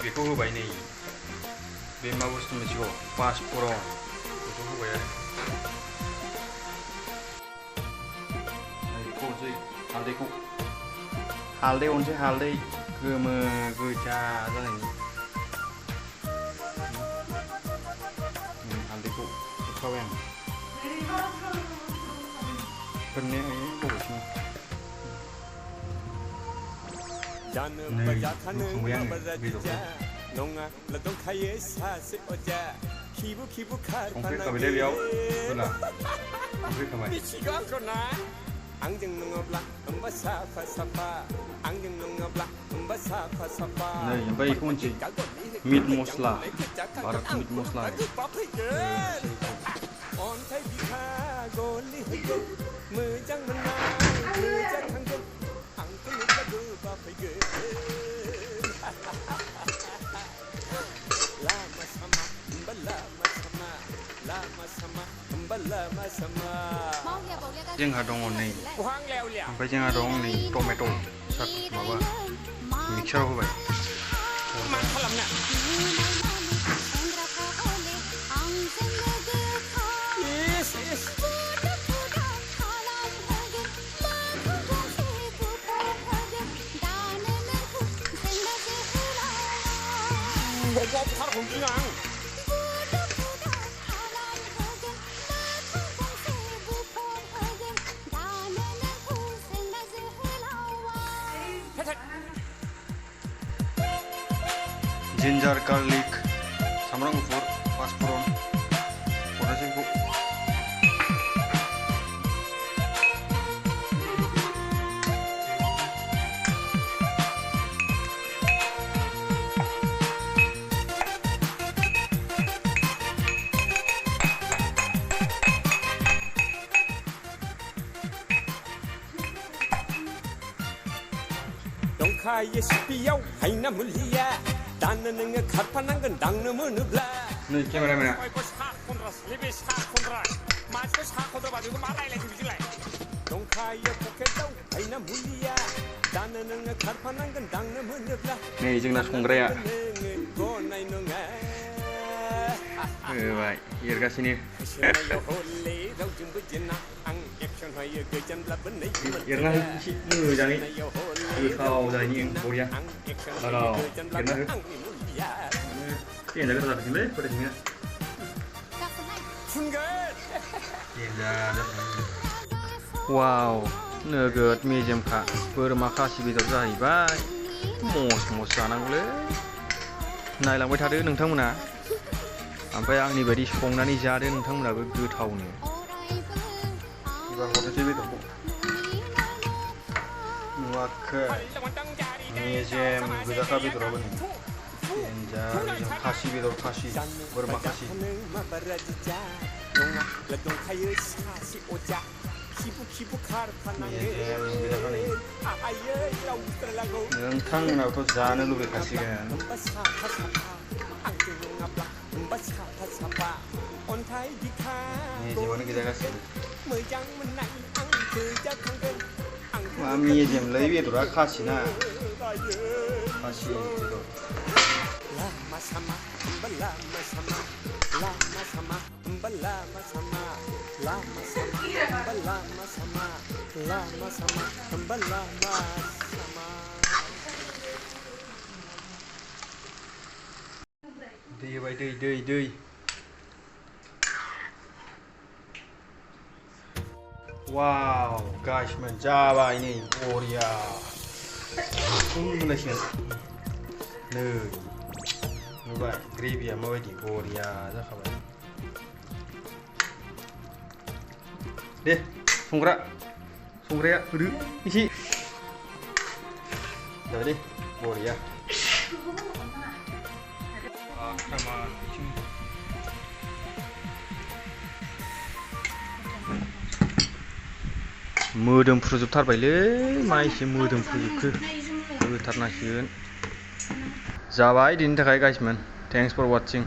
बेखौ होबाय नै बे मा बुस्थु मिथिगौ पासफुरन बेखौ होबाय आरो बेखौ हरसै हालदै हरसै हालदै गोमो गोजा जानायनि हालदैखौ हरखाबाय आं फोरने बबेसिम संबाय आङो बेदरखौ संख्रि होखाबायलै बेयाव होला संख्रि होखाबाय नै ओमफ्राय बेखौ मोनसे मिट मस्ला भारत मिट मस्ला जोंहा दङ नै ओमफ्राय जोंहा दं नै टमेट' माबा मिक्साराव होबाय जिन्जार गार्लिक सामब्राम गुफुर पासफुरन हरनोसै बेखौ दंखायो सिपियाव हायना मुलिया दानो नोङो खारफानांगोन दांनो मोनोब्ला नै केमेरामेना दंखायो पकेटाव हायना मुलिया दानो नोङो खारफानांगोन दांनो मोनोब्ला नै जोंना संग्राया गनाय नङा होबाय एरगासिनो रावजोंबो जेना आं एक्सन होयो गोजोनब्लाबो नै एरना हो एसे मोजाङै गोथाव जानायनि बरिया लागाव एरना हो केन्जा गोथाव जादोंलै फोरजोंनो वाव नोगोद मेजेमखा बोरमा खासि बेदर जाहैबाय मस मस जानांगौलै नायलांबाय थादो नोंथांमोना ओमफ्राय आंनि बायदि संनानै जादो नोंथांमोनाबो गोथावनो एबार हरनोसै बेदरखौ नुवाखै मेजेम गोजाखा बेदराबो नै खासि बेदर खासि बोरमा खासि नोंथांमोनाबोथ' जानो लुबैखासिगोन मेजेमानो गोजा गासिबो मा मेजेमलै बेदरा खासिना खासि बेदर दै होबाय दै वाव गाइसमोन जाबाय नै बरिया मोनलायसिगोन नै नुबाय ग्रेभिया माबायदि बरिया जाखाबाय दे संग्राया होदो एसे जाबाय दे बरिया मोदोमफ्रुजोबथारबायलै माइसो मोदोमफ्रुजोबखो होथारनांसिगोन जाबाय दिनैनि थाखाय गाइसमोन थेंक्स फर वाचिं